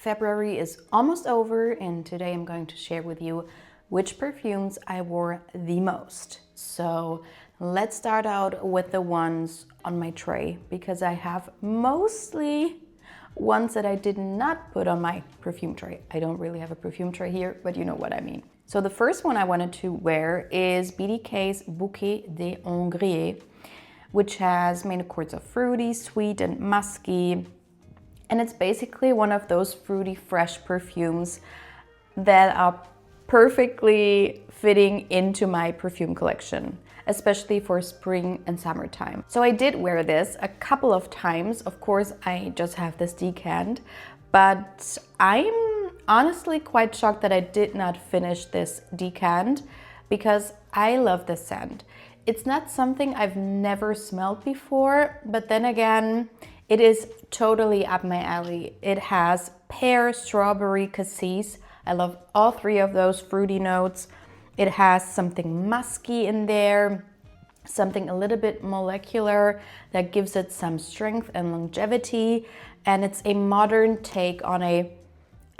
February is almost over, and today I'm going to share with you which perfumes I wore the most. So let's start out with the ones on my tray, because I have mostly ones that I did not put on my perfume tray. I don't really have a perfume tray here, but you know what I mean. So the first one I wanted to wear is BDK's Bouquet de Hongrie, which has main accords of fruity, sweet, and musky. And it's basically one of those fruity, fresh perfumes that are perfectly fitting into my perfume collection, especially for spring and summertime. So I did wear this a couple of times. Of course, I just have this decant, but I'm honestly quite shocked that I did not finish this decant because I love this scent. It's not something I've never smelled before, but then again, it is totally up my alley. It has pear, strawberry, cassis. I love all three of those fruity notes. It has something musky in there, something a little bit molecular that gives it some strength and longevity. And it's a modern take on a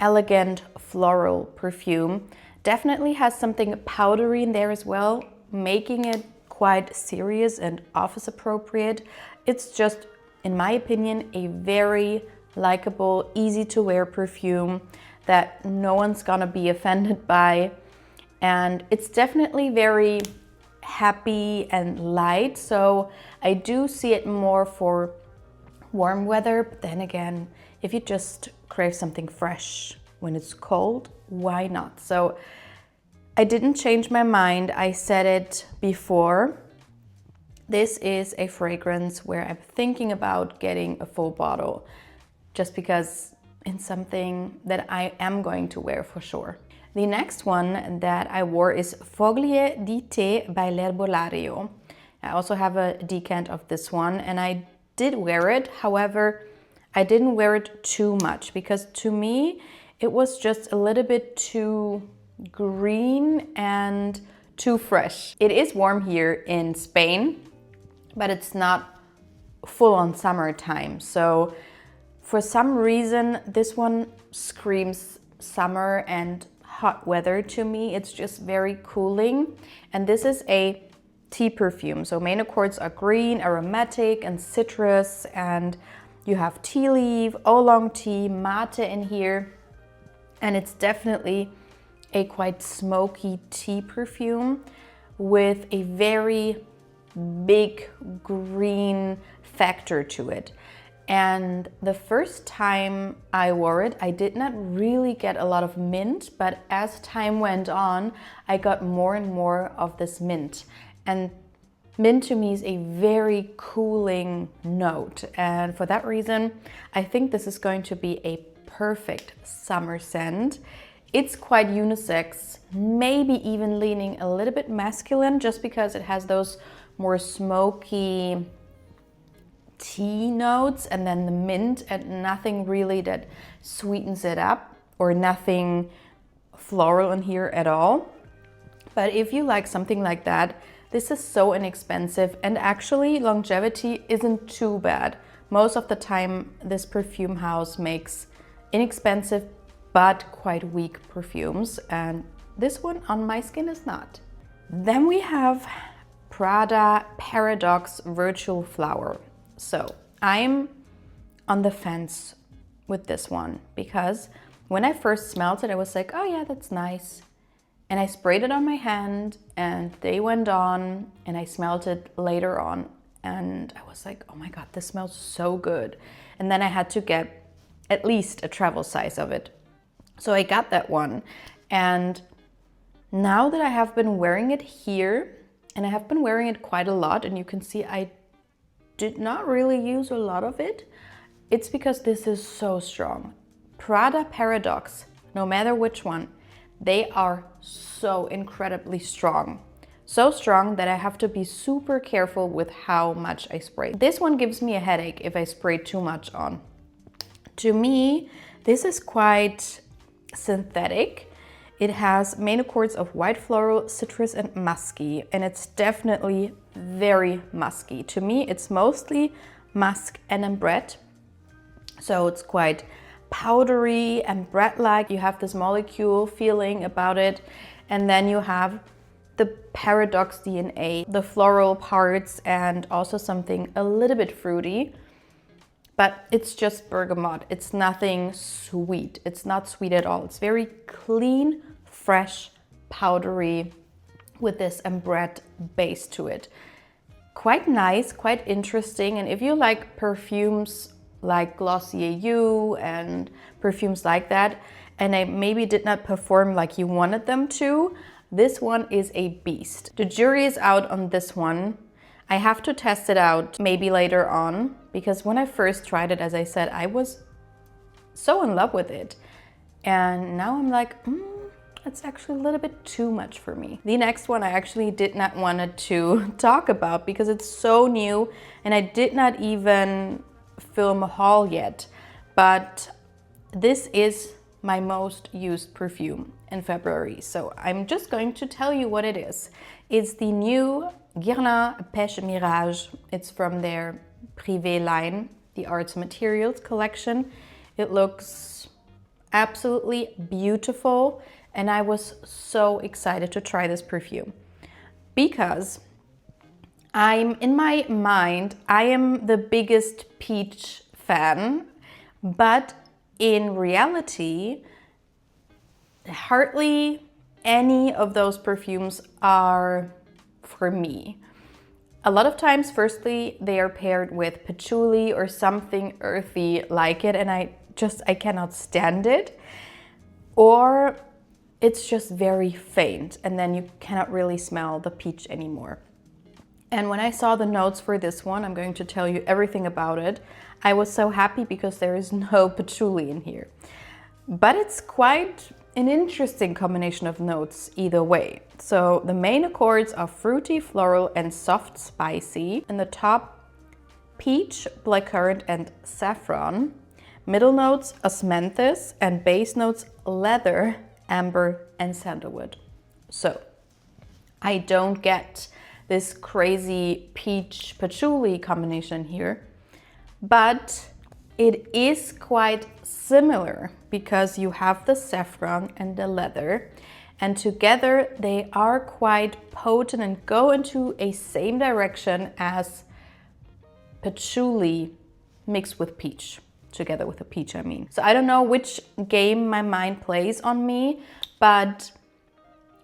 elegant floral perfume. Definitely has something powdery in there as well, making it quite serious and office appropriate. It's just, in my opinion, a very likable, easy to wear perfume that no one's gonna be offended by. And it's definitely very happy and light. So I do see it more for warm weather, but then again, if you just crave something fresh when it's cold, why not? So I didn't change my mind. I said it before. This is a fragrance where I'm thinking about getting a full bottle, just because it's something that I am going to wear for sure. The next one that I wore is Foglie di Tè by l'Herbolario. I also have a decant of this one, and I did wear it. However, I didn't wear it too much because to me, it was just a little bit too green and too fresh. It is warm here in Spain, but it's not full on summertime. So for some reason, this one screams summer and hot weather to me. It's just very cooling. And this is a tea perfume. So main accords are green, aromatic, and citrus. And you have tea leaf, oolong tea, mate in here. And it's definitely a quite smoky tea perfume with a very big green factor to it. And the first time I wore it, I did not really get a lot of mint, but as time went on, I got more and more of this mint. And mint to me is a very cooling note. And for that reason, I think this is going to be a perfect summer scent. It's quite unisex, maybe even leaning a little bit masculine, just because it has those more smoky tea notes and then the mint, and nothing really that sweetens it up, or nothing floral in here at all. But if you like something like that, this is so inexpensive, and actually longevity isn't too bad. Most of the time this perfume house makes inexpensive but quite weak perfumes, and this one on my skin is not. Then we have Prada Paradoxe Virtual Flower. So I'm on the fence with this one, because when I first smelled it, I was like, oh yeah, that's nice. And I sprayed it on my hand, and they went on, and I smelled it later on, and I was like, oh my God, this smells so good. And then I had to get at least a travel size of it. So I got that one. And now that I have been wearing it here, and I have been wearing it quite a lot, and you can see I did not really use a lot of it, it's because this is so strong. Prada Paradoxe, no matter which one, they are so incredibly strong. So strong that I have to be super careful with how much I spray. This one gives me a headache if I spray too much on. To me, this is quite synthetic. It has main accords of white floral, citrus, and musky, and it's definitely very musky. To me, it's mostly musk and ambrette. So it's quite powdery and bread-like. You have this molecule feeling about it. And then you have the Paradoxe DNA, the floral parts, and also something a little bit fruity. But it's just bergamot. It's nothing sweet. It's not sweet at all. It's very clean, fresh, powdery with this ambrette base to it. Quite nice, quite interesting. And if you like perfumes like Glossier You and perfumes like that, and they maybe did not perform like you wanted them to, this one is a beast. The jury is out on this one. I have to test it out maybe later on, because when I first tried it, as I said, I was so in love with it. And now I'm like, it's actually a little bit too much for me. The next one I actually did not want to talk about because it's so new and I did not even film a haul yet. But this is my most used perfume in February. So I'm just going to tell you what it is. It's the new Guerlain Peche Mirage. It's from their Privé line, the Arts and Materials collection. It looks absolutely beautiful and I was so excited to try this perfume because in my mind, I am the biggest peach fan, but in reality, hardly any of those perfumes are for me. A lot of times, firstly, they are paired with patchouli or something earthy like it, and I cannot stand it. Or it's just very faint, and then you cannot really smell the peach anymore. And when I saw the notes for this one, I'm going to tell you everything about it. I was so happy because there is no patchouli in here. But it's quite an interesting combination of notes either way. So the main accords are fruity, floral, and soft spicy. In the top, peach, blackcurrant, and saffron. Middle notes, osmanthus, and base notes, leather, amber, and sandalwood. So I don't get this crazy peach patchouli combination here, but it is quite similar because you have the saffron and the leather, and together they are quite potent and go into a same direction as patchouli mixed with peach, together with the peach, I mean. So I don't know which game my mind plays on me, but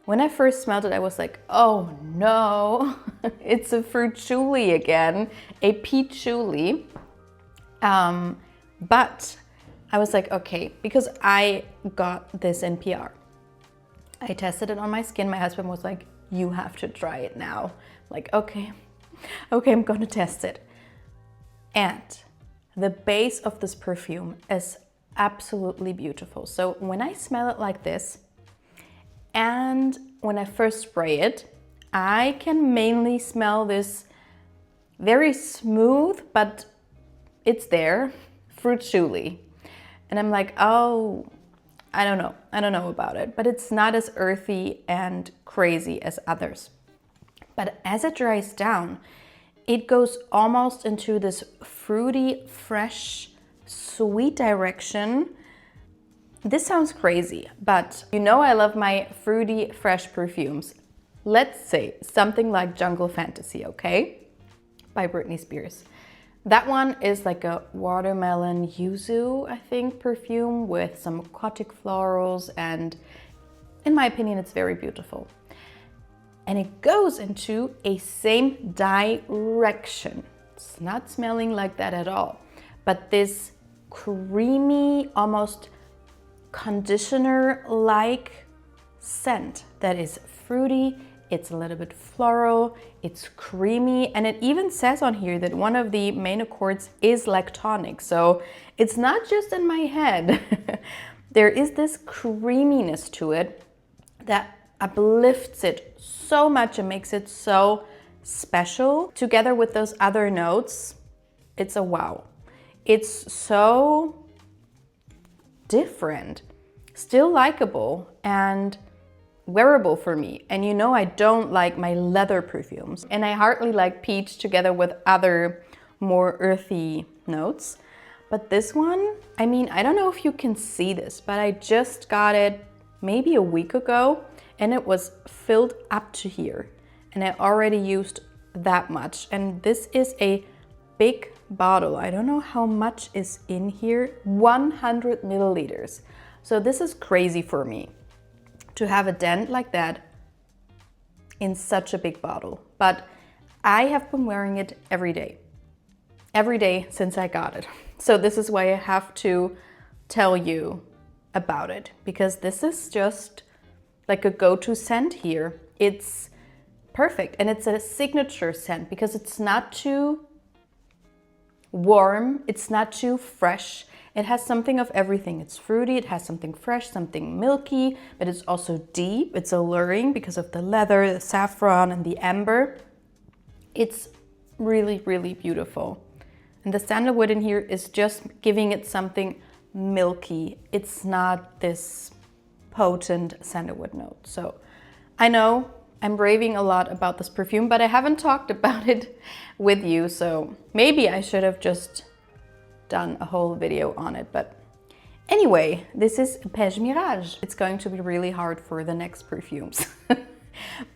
when I first smelled it, I was like, oh no, it's a fruitchouli again, a peachchouli. But I was like, okay, because I got this in PR. I tested it on my skin. My husband was like, you have to try it now. Like, okay, I'm gonna test it. And the base of this perfume is absolutely beautiful. So when I smell it like this, and when I first spray it, I can mainly smell this very smooth, but it's there, fruitchouli. And I'm like, oh, I don't know about it, but it's not as earthy and crazy as others. But as it dries down, it goes almost into this fruity, fresh, sweet direction. This sounds crazy, but you know I love my fruity, fresh perfumes. Let's say something like Jungle Fantasy, okay? By Britney Spears. That one is like a watermelon yuzu, I think, perfume with some aquatic florals, and in my opinion, it's very beautiful. And it goes into a same direction. It's not smelling like that at all, but this creamy, almost conditioner-like scent that is fruity, it's a little bit floral, it's creamy, and it even says on here that one of the main accords is lactonic, so it's not just in my head. There is this creaminess to it that uplifts it so much and makes it so special. Together with those other notes, it's a wow. It's so different, still likable and wearable for me. And you know I don't like my leather perfumes, and I hardly like peach together with other more earthy notes. But this one, I mean, I don't know if you can see this, but I just got it maybe a week ago and it was filled up to here. And I already used that much. And this is a big bottle. I don't know how much is in here. 100 milliliters. So this is crazy for me to have a dent like that in such a big bottle. But I have been wearing it every day since I got it. So this is why I have to tell you about it, because this is just like a go-to scent here. It's perfect, and it's a signature scent because it's not too warm, it's not too fresh. It has something of everything. It's fruity, it has something fresh, something milky, but it's also deep. It's alluring because of the leather, the saffron, and the amber. It's really, really beautiful. And the sandalwood in here is just giving it something milky. It's not this potent sandalwood note. So I know I'm raving a lot about this perfume, but I haven't talked about it with you. So maybe I should have just done a whole video on it. But anyway, this is Peche Mirage. It's going to be really hard for the next perfumes.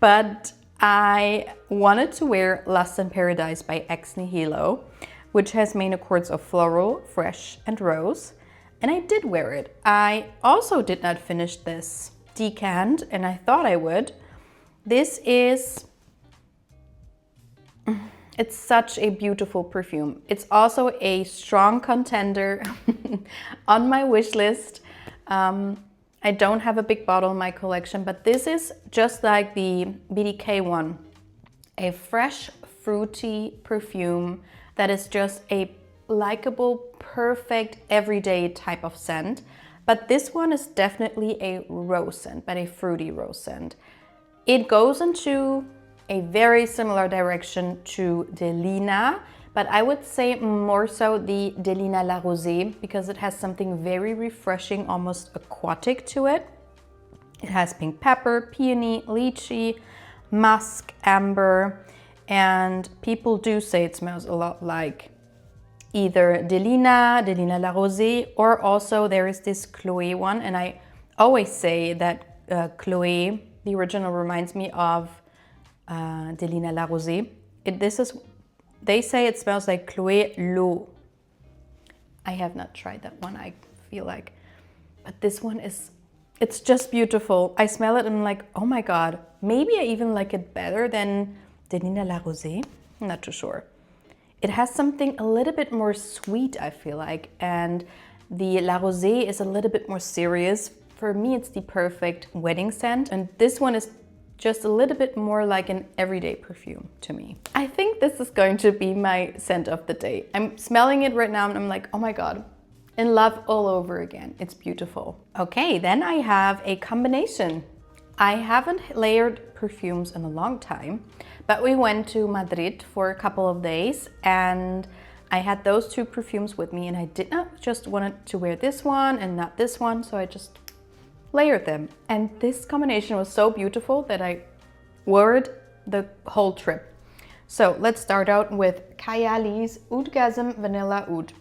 But I wanted to wear Lust and Paradise by Ex Nihilo, which has main accords of floral, fresh, and rose. And I did wear it. I also did not finish this decant, and I thought I would. This is, it's such a beautiful perfume. It's also a strong contender on my wish list. I don't have a big bottle in my collection, but this is just like the BDK one, a fresh, fruity perfume that is just a likable, perfect, everyday type of scent. But this one is definitely a rose scent, but a fruity rose scent. It goes into a very similar direction to Delina, but I would say more so the Delina La Rosée, because it has something very refreshing, almost aquatic to it. It has pink pepper, peony, lychee, musk, amber, and people do say it smells a lot like either Delina La Rosée, or also there is this Chloé one, and I always say that Chloé, the original, reminds me of Delina La Rosée. They say it smells like Chloé L'eau. I have not tried that one, I feel like. But this one it's just beautiful. I smell it and I'm like, oh my God, maybe I even like it better than Delina La Rosée. I'm not too sure. It has something a little bit more sweet, I feel like. And the La Rosée is a little bit more serious. For me, it's the perfect wedding scent. And this one is just a little bit more like an everyday perfume to me. I think this is going to be my scent of the day. I'm smelling it right now and I'm like, oh my God, in love all over again. It's beautiful. Okay, then I have a combination. I haven't layered perfumes in a long time, but we went to Madrid for a couple of days and I had those two perfumes with me, and I did not just want to wear this one and not this one, so I just layered them. And this combination was so beautiful that I wore it the whole trip. So let's start out with Kayali's Oudgasm Vanilla Oud.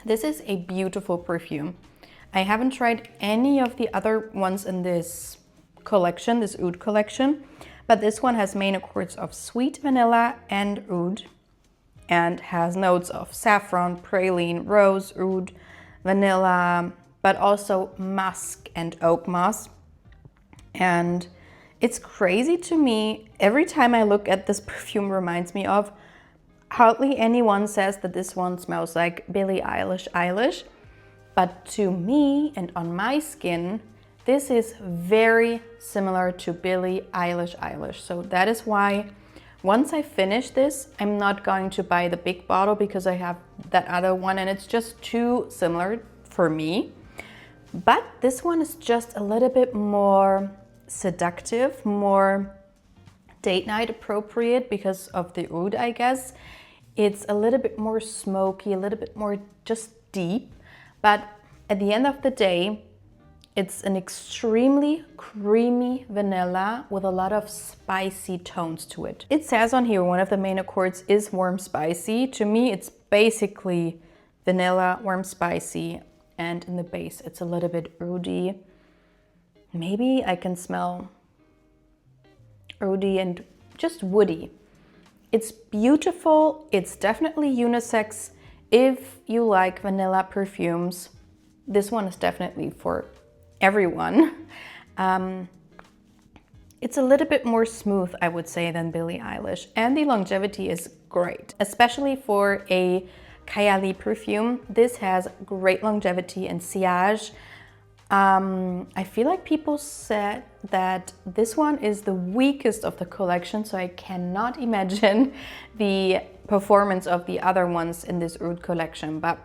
This is a beautiful perfume. I haven't tried any of the other ones in this collection, this oud collection, but this one has main accords of sweet vanilla and oud, and has notes of saffron, praline, rose, oud, vanilla, but also musk and oak moss. And it's crazy to me, every time I look at this perfume reminds me of, hardly anyone says that this one smells like Billie Eilish, but to me and on my skin, this is very similar to Billie Eilish. So that is why once I finish this, I'm not going to buy the big bottle because I have that other one and it's just too similar for me. But this one is just a little bit more seductive, more date night appropriate because of the oud, I guess. It's a little bit more smoky, a little bit more just deep. But at the end of the day, it's an extremely creamy vanilla with a lot of spicy tones to it. It says on here one of the main accords is warm spicy. To me, it's basically vanilla, warm, spicy, and in the base it's a little bit oudi. Maybe I can smell oudi and just woody. It's beautiful. It's definitely unisex. If you like vanilla perfumes, this one is definitely for everyone. It's a little bit more smooth, I would say, than Billie Eilish, and the longevity is great, especially for a Kayali perfume. This has great longevity and sillage. I feel like people said that this one is the weakest of the collection, so I cannot imagine the performance of the other ones in this Oud collection, but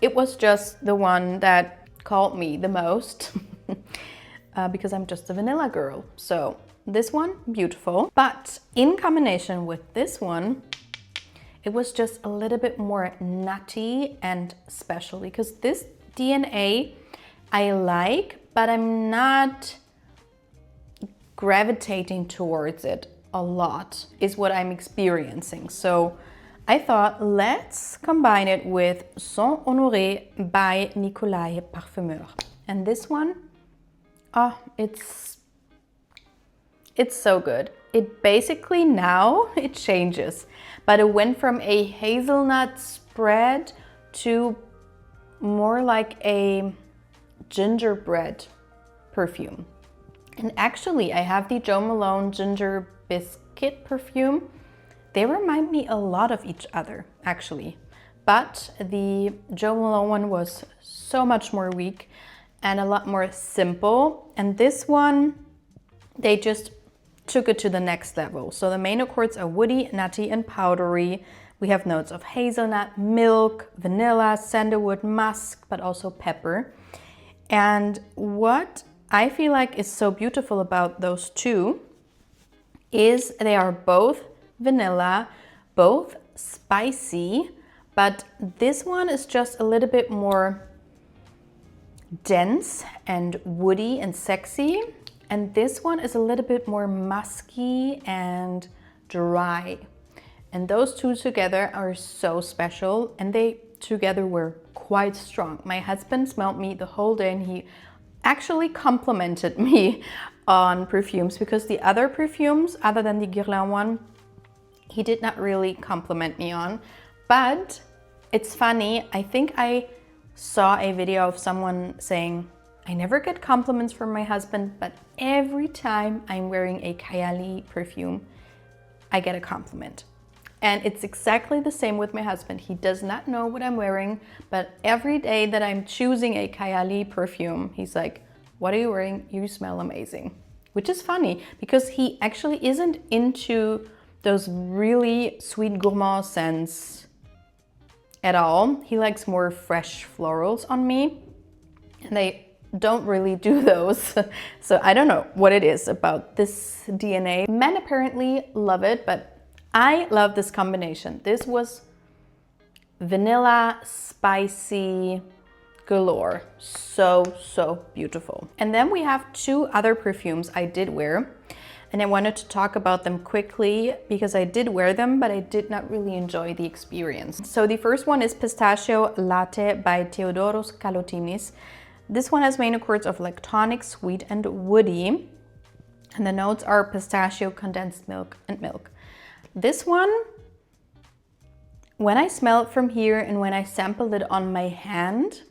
it was just the one that called me the most because I'm just a vanilla girl. So this one, beautiful, but in combination with this one, it was just a little bit more nutty and special, because this DNA I like, but I'm not gravitating towards it a lot, is what I'm experiencing. So I thought, let's combine it with Son Honore by Nicolai Parfumeur. And this one, oh, it's so good. It basically now, it changes, but it went from a hazelnut spread to more like a gingerbread perfume. And actually I have the Jo Malone ginger biscuit perfume. They remind me a lot of each other actually, but the Jo Malone one was so much more weak and a lot more simple, and this one they just took it to the next level. So the main accords are woody, nutty, and powdery. We have notes of hazelnut, milk, vanilla, sandalwood, musk, but also pepper. And what I feel like is so beautiful about those two is they are both vanilla, both spicy, but this one is just a little bit more dense and woody and sexy. And this one is a little bit more musky and dry. And those two together are so special, and they together were quite strong. My husband smelled me the whole day and he actually complimented me on perfumes, because the other perfumes, other than the Guerlain one, he did not really compliment me on. But it's funny, I think I saw a video of someone saying, I never get compliments from my husband, but every time I'm wearing a Kayali perfume, I get a compliment. And it's exactly the same with my husband. He does not know what I'm wearing, but every day that I'm choosing a Kayali perfume, he's like, what are you wearing? You smell amazing. Which is funny, because he actually isn't into those really sweet gourmand scents at all. He likes more fresh florals on me, and I don't really do those. So I don't know what it is about this DNA. Men apparently love it, but I love this combination. This was vanilla, spicy galore. So beautiful. And then we have two other perfumes I did wear, and I wanted to talk about them quickly because I did wear them, but I did not really enjoy the experience. So the first one is Pistachio Latte by Theodoros Khalotinis. This one has main accords of lactonic, sweet, and woody. And the notes are pistachio, condensed milk, and milk. This one, when I smell it from here and when I sampled it on my hand,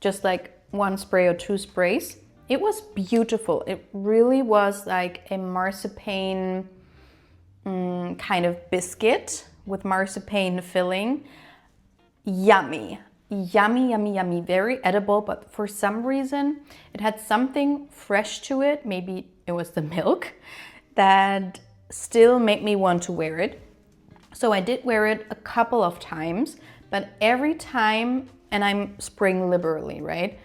just like one spray or two sprays, it was beautiful. It really was like a marzipan kind of biscuit with marzipan filling. Yummy. Yummy, very edible, but for some reason it had something fresh to it, maybe it was the milk, that still made me want to wear it. So I did wear it a couple of times, but every time, and I'm spraying liberally, right?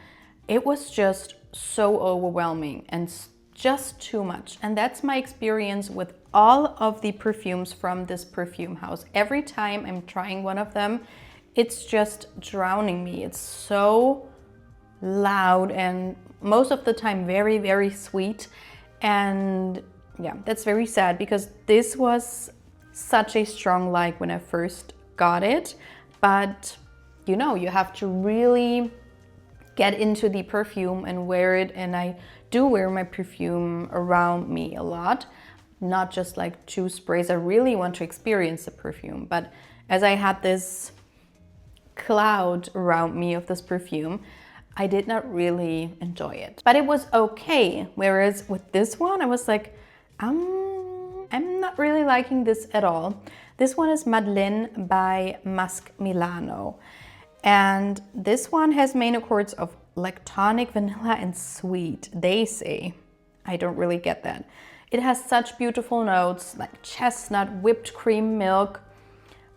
It was just so overwhelming and just too much. And that's my experience with all of the perfumes from this perfume house. Every time I'm trying one of them, it's just drowning me. It's so loud and most of the time very sweet. And yeah, that's very sad because this was such a strong like when I first got it. But you know, you have to really get into the perfume and wear it. And I do wear my perfume around me a lot, not just like 2 sprays. I really want to experience the perfume. But as I had this cloud around me of this perfume, I did not really enjoy it. But it was okay. Whereas with this one, I was like, I'm not really liking this at all. This one is Madeleine by Masque Milano. And this one has main accords of lactonic, vanilla, and sweet, they say. I don't really get that. It has such beautiful notes like chestnut, whipped cream, milk,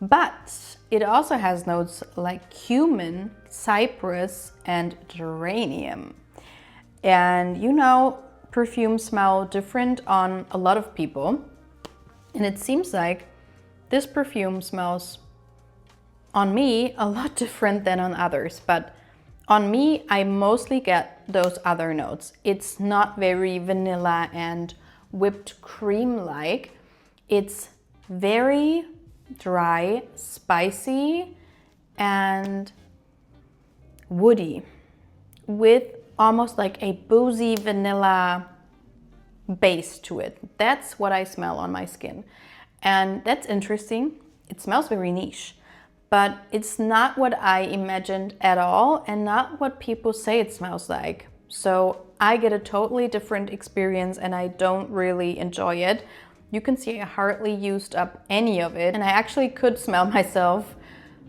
but it also has notes like cumin, cypress, and geranium. And you know, perfumes smell different on a lot of people. And it seems like this perfume smells on me a lot different than on others. But on me, I mostly get those other notes. It's not very vanilla and whipped cream-like. It's very dry, spicy, and woody, with almost like a boozy vanilla base to it. That's what I smell on my skin. And that's interesting. It smells very niche, but it's not what I imagined at all, and not what people say it smells like. So I get a totally different experience, and I don't really enjoy it. You can see I hardly used up any of it, and I actually could smell myself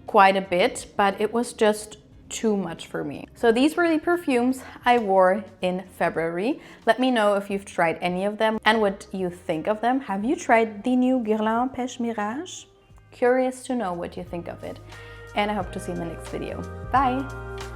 quite a bit, but it was just too much for me. So these were the perfumes I wore in February. Let me know if you've tried any of them and what you think of them. Have you tried the new Guerlain Peche Mirage? Curious to know what you think of it. And I hope to see you in the next video. Bye!